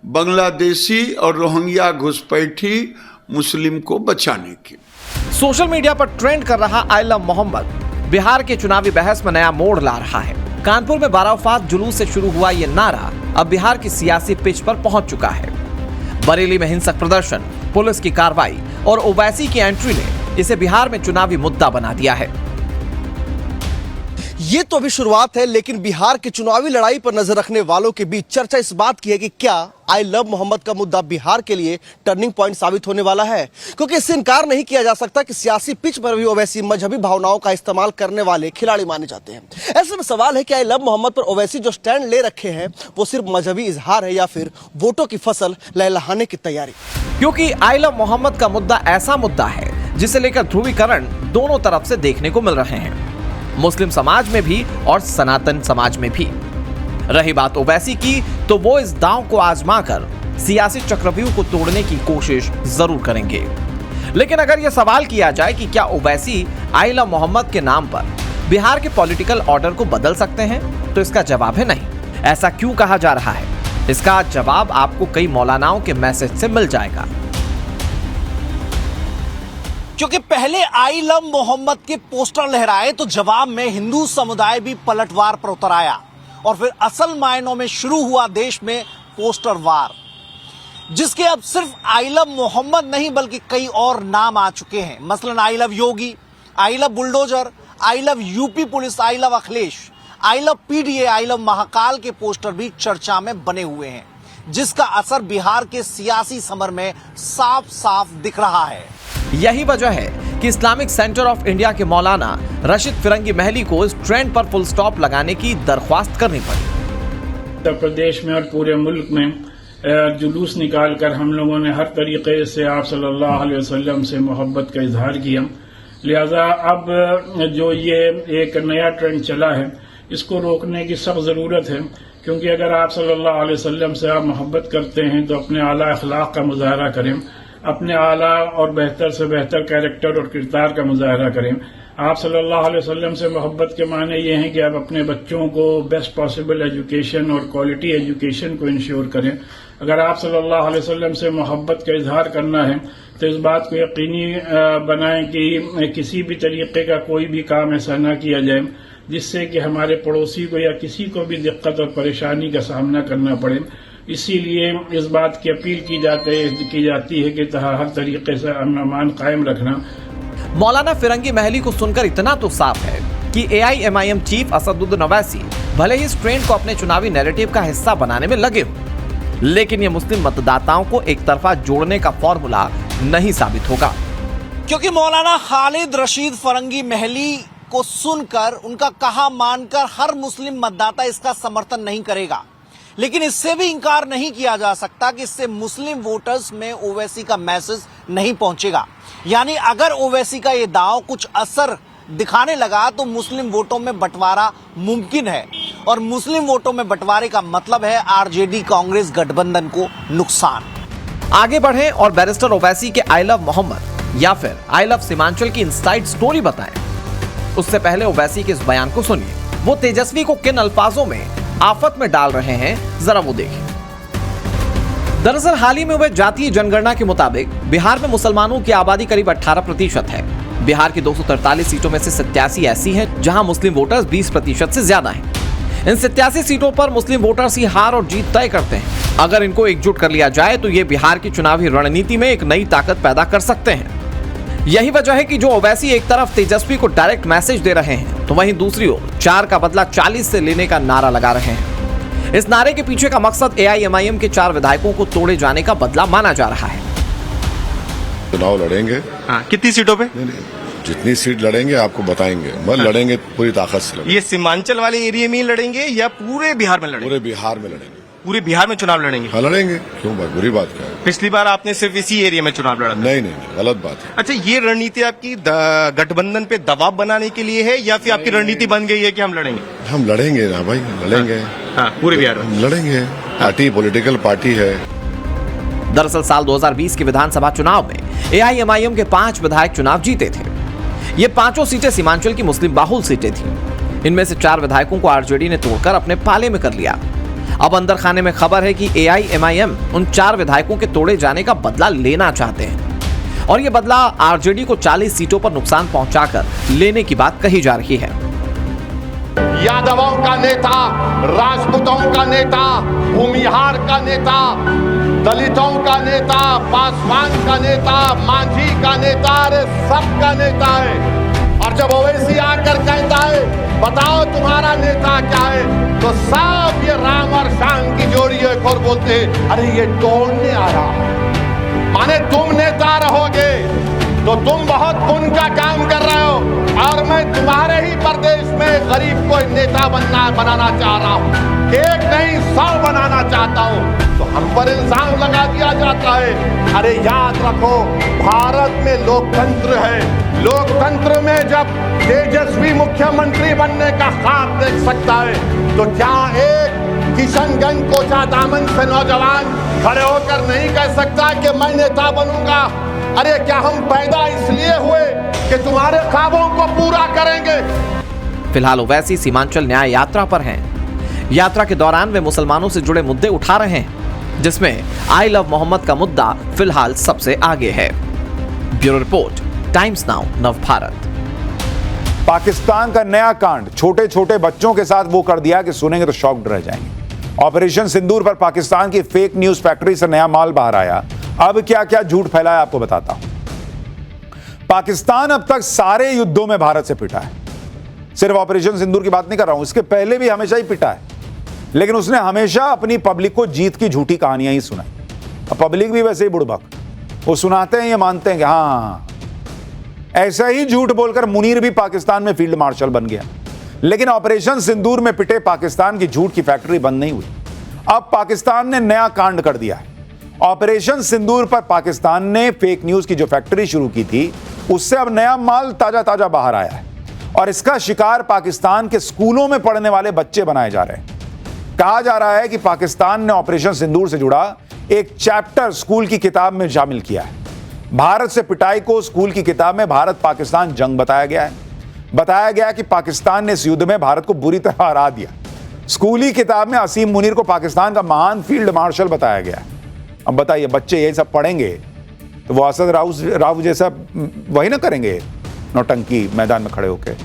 बांग्लादेशी और रोहिंग्या घुसपैठी मुस्लिम को बचाने के। सोशल मीडिया पर ट्रेंड कर रहा आई लव मोहम्मद बिहार के चुनावी बहस में नया मोड़ ला रहा है। कानपुर में बारावफात जुलूस से शुरू हुआ ये नारा अब बिहार की सियासी पिच पर पहुंच चुका है। बरेली में हिंसक प्रदर्शन, पुलिस की कार्रवाई और ओवैसी की एंट्री ने इसे बिहार में चुनावी मुद्दा बना दिया है। ये तो अभी शुरुआत है, लेकिन बिहार की चुनावी लड़ाई पर नजर रखने वालों के बीच चर्चा इस बात की है कि क्या आई लव मोहम्मद का मुद्दा बिहार के लिए टर्निंग पॉइंट साबित होने वाला है, क्योंकि इससे इनकार नहीं किया जा सकता कि सियासी पिच पर भी ओवैसी मजहबी भावनाओं का इस्तेमाल करने वाले खिलाड़ी माने जाते हैं। ऐसे में सवाल है कि आई लव मोहम्मद पर ओवैसी जो स्टैंड ले रखे हैं वो सिर्फ मजहबी इजहार है या फिर वोटों की फसल लहलहाने की तैयारी। क्योंकि आई लव मोहम्मद का मुद्दा ऐसा मुद्दा है जिसे लेकर ध्रुवीकरण दोनों तरफ से देखने को मिल रहे हैं, मुस्लिम समाज में भी और सनातन समाज में भी। रही बात ओवैसी की, तो वो इस दांव को आजमाकर सियासी चक्रव्यूह को तोड़ने की कोशिश जरूर करेंगे। लेकिन अगर यह सवाल किया जाए कि क्या ओवैसी आई लव मोहम्मद के नाम पर बिहार के पॉलिटिकल ऑर्डर को बदल सकते हैं, तो इसका जवाब है नहीं। ऐसा क्यों कहा जा रहा है, इसका जवाब आपको कई मौलानाओं के मैसेज से मिल जाएगा। क्योंकि पहले आई लव मोहम्मद के पोस्टर लहराए तो जवाब में हिंदू समुदाय भी पलटवार पर उतर आया और फिर असल मायनों में शुरू हुआ देश में पोस्टर वार, जिसके अब सिर्फ आई लव मोहम्मद नहीं बल्कि कई और नाम आ चुके हैं। मसलन I love Yogi, I love bulldozer, I love UP police, I love Akhilesh, I love PDA, I love Mahakal के पोस्टर भी चर्चा में बने हुए हैं, जिसका असर बिहार के सियासी समर में साफ साफ दिख रहा है। यही वजह है कि इस्लामिक सेंटर ऑफ इंडिया के मौलाना रशीद फिरंगी महली को इस ट्रेंड पर फुल स्टॉप लगाने की दरख्वास्त करनी पड़ी। उत्तर प्रदेश में और पूरे मुल्क में जुलूस निकालकर हम लोगों ने हर तरीके से आप सल्लल्लाहु अलैहि वसल्लम से मोहब्बत का इजहार किया। लिहाजा अब जो ये एक नया ट्रेंड चला है, इसको रोकने की सख्त जरूरत है, क्योंकि अगर आप सल्लल्लाहु अलैहि वसल्लम से आप मोहब्बत करते हैं तो अपने आला अखलाक का मुजाहरा करें, अपने आला और बेहतर से बेहतर कैरेक्टर और किरदार का मुजाहरा करें। आप सल्लल्लाहु अलैहि वसल्लम से मोहब्बत के माने ये हैं कि आप अपने बच्चों को बेस्ट पॉसिबल एजुकेशन और क्वालिटी एजुकेशन को इंश्योर करें। अगर आप सल्लल्लाहु अलैहि वसल्लम से मोहब्बत का इजहार करना है तो इस बात को यकीनी बनाएं कि किसी भी तरीके का कोई भी काम ऐसा ना किया जाए जिससे कि हमारे पड़ोसी को या किसी को भी दिक्कत और परेशानी का सामना करना पड़े। इसीलिए इस बात की अपील की जाती है कि हर तरीके से अमन कायम रखना। मौलाना फिरंगी महली को सुनकर इतना तो साफ है कि AIMIM चीफ असदुद्दीन ओवैसी भले ही इस ट्रेंड को अपने चुनावी नैरेटिव का हिस्सा बनाने में लगे हो, लेकिन ये मुस्लिम मतदाताओं को एक तरफा जोड़ने का फॉर्मूला नहीं साबित होगा। क्योंकि मौलाना खालिद रशीद फिरंगी महली को सुनकर, उनका कहा मानकर हर मुस्लिम मतदाता इसका समर्थन नहीं करेगा, लेकिन इससे भी इंकार नहीं किया जा सकता कि इससे मुस्लिम वोटर्स में ओवैसी का मैसेज नहीं पहुंचेगा। यानी अगर ओवैसी का ये दांव कुछ असर दिखाने लगा तो मुस्लिम वोटों में बंटवारा मुमकिन है, और मुस्लिम वोटों में बंटवारे का मतलब है आरजेडी कांग्रेस गठबंधन को नुकसान। आगे बढ़ें और बैरिस्टर ओवैसी के आई लव मोहम्मद या फिर आई लव सीमांचल की इनसाइड स्टोरी बताएं। उससे पहले ओवैसी के इस बयान को सुनिए। वो तेजस्वी को किन अल्फाजों में आफत में डाल रहे हैं, जरा वो देखें। दरअसल हाल ही में हुए जातीय जनगणना के मुताबिक बिहार में मुसलमानों की आबादी करीब 18% है। बिहार की 243 सीटों में से 87 ऐसी हैं जहां मुस्लिम वोटर्स 20% से ज्यादा हैं। इन 87 सीटों पर मुस्लिम वोटर्स ही हार और जीत तय करते हैं। अगर इनको एकजुट कर लिया जाए तो ये बिहार की चुनावी रणनीति में एक नई ताकत पैदा कर सकते हैं। यही वजह है कि जो ओवैसी एक तरफ तेजस्वी को डायरेक्ट मैसेज दे रहे हैं, तो वहीं दूसरी ओर 4 का बदला 40 से लेने का नारा लगा रहे हैं। इस नारे के पीछे का मकसद AIMIM के 4 विधायकों को तोड़े जाने का बदला माना जा रहा है। चुनाव लड़ेंगे। कितनी सीटों पे? जितनी सीट लड़ेंगे आपको बताएंगे, मगर लड़ेंगे पूरी ताकत से लड़ेंगे। ये सीमांचल वाले एरिया में लड़ेंगे या पूरे बिहार में लड़ेंगे? पूरे बिहार में लड़ेंगे। पूरे बिहार में चुनाव लड़ेंगे? हाँ लड़ेंगे, क्यों बात बुरी बात क्या है? पिछली बार आपने सिर्फ इसी एरिया में चुनाव लड़ा था। नहीं, गलत बात है। अच्छा, ये रणनीति आपकी गठबंधन पे दबाव बनाने के लिए है या फिर आपकी रणनीति बन गई है कि हम लड़ेंगे? हम लड़ेंगे ना भाई, लड़ेंगे। हाँ, पूरे बिहार में लड़ेंगे। पार्टी पॉलिटिकल पार्टी है। दरअसल साल 2020 के विधानसभा चुनाव में AIMIM के 5 विधायक चुनाव जीते थे। ये 5 सीटें सीमांचल की मुस्लिम बाहुल सीटें थीं। इनमें से 4 विधायकों को आरजेडी ने तोड़कर अपने पाले में कर लिया। अब अंदर खाने में खबर है कि AIMIM उन 4 विधायकों के तोड़े जाने का बदला लेना चाहते हैं, और ये बदला आरजेडी को 40 सीटों पर नुकसान पहुंचाकर लेने की बात कही जा रही है। यादवों का नेता, राजपूतों का नेता, भूमिहार का नेता, दलितों का नेता, पासवान का नेता, मांझी का नेता, अरे सबका नेता है। और जब ओवैसी आकर कहता है बताओ तुम्हारा नेता क्या है, तो साफ ये राम और शान की जोड़ी एक और बोलते हैं अरे ये तोड़ने आ रहा है। माने तुम नेता रहोगे तो तुम बहुत पुण्य का काम कर रहे हो और मैं तुम्हारे ही प्रदेश में गरीब को नेता बनाना चाह रहा हूँ, एक नहीं 100 बनाना चाहता हूँ। तो हम पर इल्जाम लगा दिया जाता है। अरे याद रखो भारत में लोकतंत्र है, लोकतंत्र में जब तेजस्वी मुख्यमंत्री बनने का ख्वाब देख सकता है तो क्या एक किशनगंज कोचा दामन से नौजवान खड़े होकर नहीं कह सकता कि मैं नेता बनूंगा। अरे क्या हम पैदा इसलिए हुए कि तुम्हारे ख्वाबों को पूरा करेंगे। फिलहाल ओवैसी सीमांचल न्याय यात्रा पर हैं। यात्रा के दौरान वे मुसलमानों से जुड़े मुद्दे उठा रहे हैं, जिसमें आई लव मोहम्मद का मुद्दा फिलहाल सबसे आगे है। Bureau report, times now Navbharat. Pakistan का नया कांड छोटे छोटे बच्चों के साथ वो कर दिया कि सुनेंगे तो शॉक्ड रह जाएंगे। ऑपरेशन सिंदूर पर पाकिस्तान की फेक न्यूज फैक्ट्री से नया माल बाहर आया। अब क्या क्या झूठ फैलाया आपको बताता हूं। पाकिस्तान अब तक सारे युद्धों में भारत से पिटा है। सिर्फ ऑपरेशन सिंदूर की बात नहीं कर रहा हूं, इसके पहले भी हमेशा ही पिटा है, लेकिन उसने हमेशा अपनी पब्लिक को जीत की झूठी कहानियां ही सुनाई। अब पब्लिक भी वैसे ही बुड़बक, वो सुनाते हैं ये मानते हैं कि हाँ। ऐसा ही झूठ बोलकर मुनीर भी पाकिस्तान में फील्ड मार्शल बन गया, लेकिन ऑपरेशन सिंदूर में पिटे पाकिस्तान की झूठ की फैक्ट्री बंद नहीं हुई। अब पाकिस्तान ने नया कांड कर दिया है। ऑपरेशन सिंदूर पर पाकिस्तान ने फेक न्यूज की जो फैक्ट्री शुरू की थी, उससे अब नया माल ताजा ताजा बाहर आया है और इसका शिकार पाकिस्तान के स्कूलों में पढ़ने वाले बच्चे बनाए जा रहे हैं। कहा जा रहा है कि पाकिस्तान ने ऑपरेशन सिंदूर से जुड़ा एक चैप्टर स्कूल की किताब में शामिल किया है। भारत से पिटाई को स्कूल की किताब में भारत पाकिस्तान जंग बताया गया है। बताया गया कि पाकिस्तान ने इस युद्ध में भारत को बुरी तरह हरा दिया। स्कूली किताब में असीम मुनीर को पाकिस्तान का महान फील्ड मार्शल बताया गया है। अब बताइए, बच्चे ये सब पढ़ेंगे तो वो असद राव जैसा वही ना करेंगे, नौटंकी मैदान में खड़े होकर।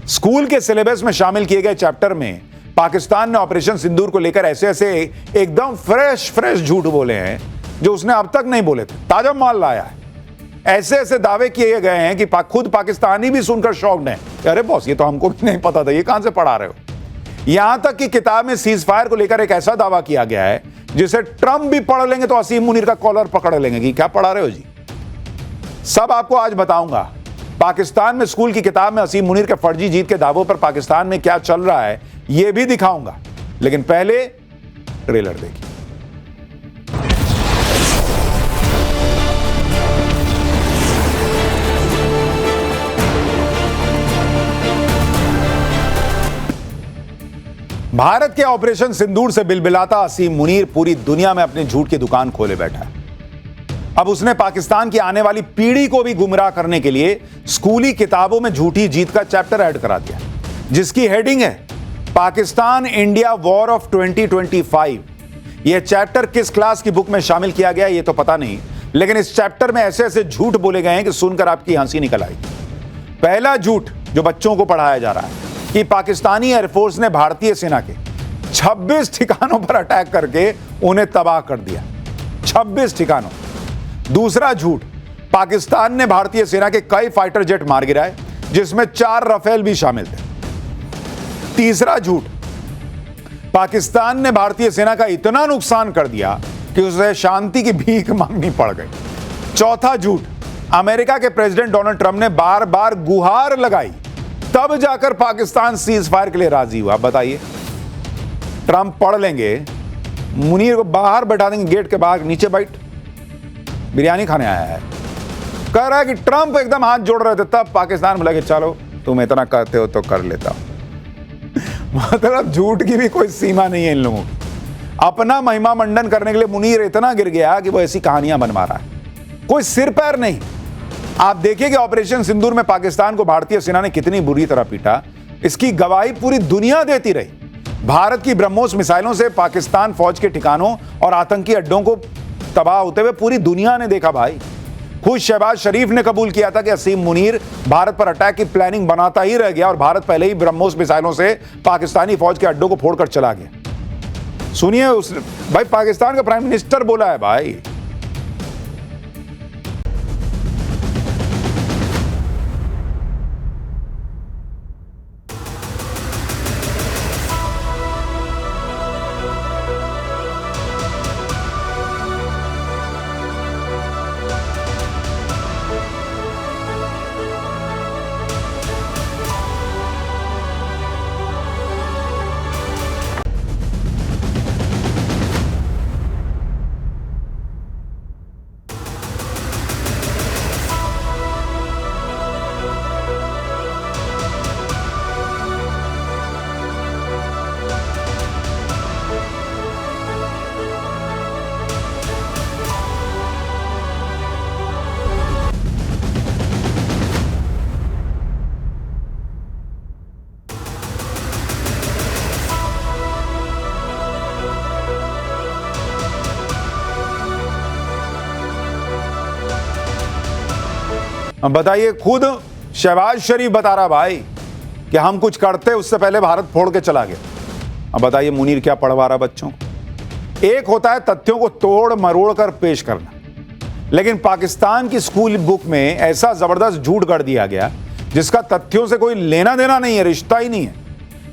स्कूल के सिलेबस में शामिल किए गए चैप्टर में पाकिस्तान ने ऑपरेशन सिंदूर को लेकर ऐसे ऐसे एकदम फ्रेश झूठ बोले हैं जो उसने अब तक नहीं बोले थे। ताजा माल लाया है। ऐसे ऐसे दावे किए गए हैं कि खुद पाकिस्तानी भी सुनकर शॉक्ड हैं। अरे बॉस, ये तो हमको भी नहीं पता था, ये कहां से पढ़ा रहे हो। यहां तक कि किताब में सीज फायर को लेकर एक ऐसा दावा किया गया है जिसे ट्रंप भी पढ़ लेंगे तो असीम मुनीर का कॉलर पकड़ लेंगे कि क्या पढ़ा रहे हो जी। सब आपको आज बताऊंगा। पाकिस्तान में स्कूल की किताब में असीम मुनीर के फर्जी जीत के दावों पर पाकिस्तान में क्या चल रहा है यह भी दिखाऊंगा, लेकिन पहले ट्रेलर देखिए। भारत के ऑपरेशन सिंदूर से बिलबिलाता असीम मुनीर पूरी दुनिया में अपनी झूठ की दुकान खोले बैठा है। अब उसने पाकिस्तान की आने वाली पीढ़ी को भी गुमराह करने के लिए स्कूली किताबों में झूठी जीत का चैप्टर ऐड करा दिया, जिसकी हेडिंग है पाकिस्तान इंडिया वॉर ऑफ 2025। यह चैप्टर किस क्लास की बुक में शामिल किया गया ये तो पता नहीं, लेकिन इस चैप्टर में ऐसे ऐसे झूठ बोले गए हैं कि सुनकर आपकी हंसी निकल आएगी। पहला झूठ जो बच्चों को पढ़ाया जा रहा है कि पाकिस्तानी एयरफोर्स ने भारतीय सेना के 26 ठिकानों पर अटैक करके उन्हें तबाह कर दिया। 26 ठिकानों। दूसरा झूठ, पाकिस्तान ने भारतीय सेना के कई फाइटर जेट मार गिराए, जिसमें 4 राफेल भी शामिल थे। तीसरा झूठ, पाकिस्तान ने भारतीय सेना का इतना नुकसान कर दिया कि उसे शांति की भीख मांगनी पड़ गई। चौथा झूठ, अमेरिका के प्रेसिडेंट डोनाल्ड ट्रंप ने बार बार गुहार लगाई, तब जाकर पाकिस्तान सीज फायर के लिए राजी हुआ। बताइए, ट्रंप पढ़ लेंगे, मुनीर को बाहर बैठा देंगे, गेट के बाहर, नीचे बैठ, बिरयानी खाने आया है। कह रहा है कि ट्रंप एकदम हाथ जोड़ रहे थे, तब पाकिस्तान बोला कि चलो तुम इतना कहते हो तो कर लेता हूं। मतलब झूठ की भी कोई सीमा नहीं है इन लोगों की। अपना महिमा मंडन करने के लिए मुनीर इतना गिर गया कि वो ऐसी कहानियां बनवा रहा है, कोई सिर पैर नहीं। आप देखिए कि ऑपरेशन सिंदूर में पाकिस्तान को भारतीय सेना ने कितनी बुरी तरह पीटा, इसकी गवाही पूरी दुनिया देती रही। भारत की ब्रह्मोस मिसाइलों से पाकिस्तान फौज के ठिकानों और आतंकी अड्डों को तबाह होते हुए पूरी दुनिया ने देखा भाई। खुद शहबाज शरीफ ने कबूल किया था कि असीम मुनीर भारत पर अटैक की प्लानिंग बनाता ही रह गया और भारत पहले ही ब्रह्मोस मिसाइलों से पाकिस्तानी फौज के अड्डों को फोड़कर चला गया। सुनिए, उस भाई पाकिस्तान का प्राइम मिनिस्टर बोला है भाई। अब बताइए, खुद शहबाज शरीफ बता रहा भाई कि हम कुछ करते उससे पहले भारत फोड़ के चला गया। अब बताइए मुनीर क्या पढ़वा रहा बच्चों को। एक होता है तथ्यों को तोड़ मरोड़ कर पेश करना, लेकिन पाकिस्तान की स्कूल बुक में ऐसा जबरदस्त झूठ कर दिया गया जिसका तथ्यों से कोई लेना देना नहीं है, रिश्ता ही नहीं है।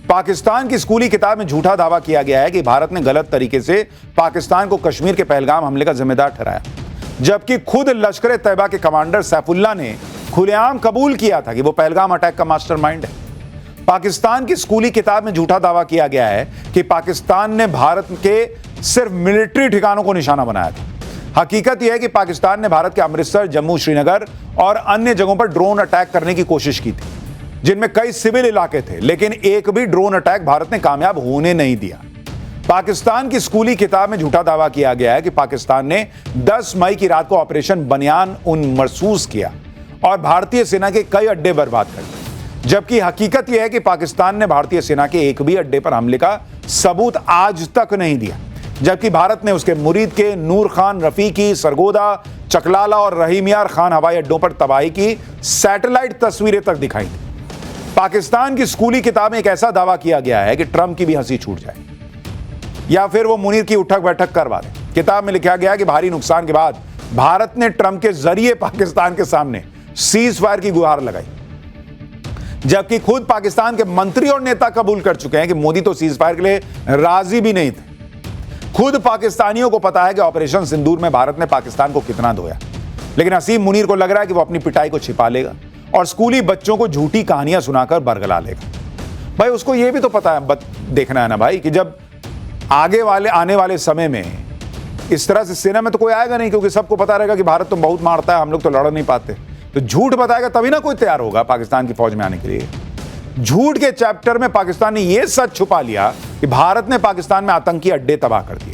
पाकिस्तान की स्कूली किताब में झूठा दावा किया गया है कि भारत ने गलत तरीके से पाकिस्तान को कश्मीर के पहलगाम हमले का जिम्मेदार ठहराया, जबकि खुद लश्कर तैयबा के कमांडर सैफुल्लाह ने खुलेआम कबूल किया था कि वो पहलगाम अटैक का मास्टरमाइंड है। पाकिस्तान की स्कूली किताब में झूठा दावा किया गया है कि पाकिस्तान ने भारत के सिर्फ मिलिट्री ठिकानों को निशाना बनाया था। हकीकत यह है कि पाकिस्तान ने भारत के अमृतसर, जम्मू, श्रीनगर और अन्य जगहों पर ड्रोन अटैक करने की कोशिश की थी, जिनमें कई सिविल इलाके थे, लेकिन एक भी ड्रोन अटैक भारत ने कामयाब होने नहीं दिया। पाकिस्तान की स्कूली किताब में झूठा दावा किया गया है कि पाकिस्तान ने 10 मई की रात को ऑपरेशन बनियान उन महसूस किया और भारतीय सेना के कई अड्डे बर्बाद कर दिए, जबकि हकीकत यह है कि पाकिस्तान ने भारतीय सेना के एक भी अड्डे पर हमले का सबूत आज तक नहीं दिया, जबकि भारत ने उसके मुरीद के नूर खान, रफीकी, सरगोदा, चकलाला और रहीम यार खान हवाई अड्डों पर तबाही की सैटेलाइट तस्वीरें तक दिखाई थी। पाकिस्तान की स्कूली किताब में एक ऐसा दावा किया गया है कि ट्रंप की भी हंसी छूट जाए या फिर वो मुनीर की उठक बैठक करवा दे। किताब में लिखा गया है कि भारी नुकसान के बाद भारत ने ट्रंप के जरिए पाकिस्तान के सामने सीज फायर की गुहार लगाई, जबकि खुद पाकिस्तान के मंत्री और नेता कबूल कर चुके हैं कि मोदी तो सीज फायर के लिए राजी भी नहीं थे। खुद पाकिस्तानियों को पता है कि ऑपरेशन सिंदूर में भारत ने पाकिस्तान को कितना धोया, लेकिन असीम मुनीर को लग रहा है कि वो अपनी पिटाई को छिपा लेगा और स्कूली बच्चों को झूठी कहानियां सुनाकर बरगला लेगा। भाई उसको यह भी तो पता है, देखना है ना भाई, कि जब आने वाले समय में इस तरह से सेना में तो कोई आएगा नहीं, क्योंकि सबको पता रहेगा कि भारत तो बहुत मारता है, हम लोग तो लड़ नहीं पाते। तो झूठ बताएगा तभी ना कोई तैयार होगा पाकिस्तान की फौज में आने के लिए। झूठ के चैप्टर में पाकिस्तान ने यह सच छुपा लिया कि भारत ने पाकिस्तान में आतंकी अड्डे तबाह कर दिए।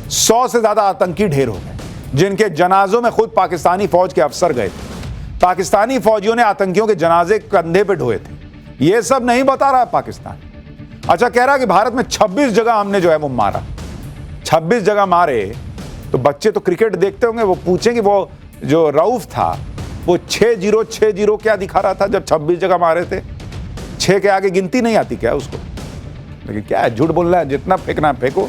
100 से ज्यादा आतंकी ढेर हो गए, जिनके जनाजों में खुद पाकिस्तानी फौज के अफसर गए थे। पाकिस्तानी फौजियों ने आतंकियों के जनाजे कंधे पे ढोए थे। यह सब नहीं बता रहा है पाकिस्तान। अच्छा, कह रहा है कि भारत में 26 जगह हमने जो है वो मारा। 26 जगह मारे तो बच्चे तो क्रिकेट देखते होंगे, वो पूछेंगे वो जो रऊफ था वो 6-0 क्या दिखा रहा था जब 26 जगह मारे थे। 6 के आगे गिनती नहीं आती क्या उसको? लेकिन क्या है, झूठ बोलना है, जितना फेंकना है फेंको।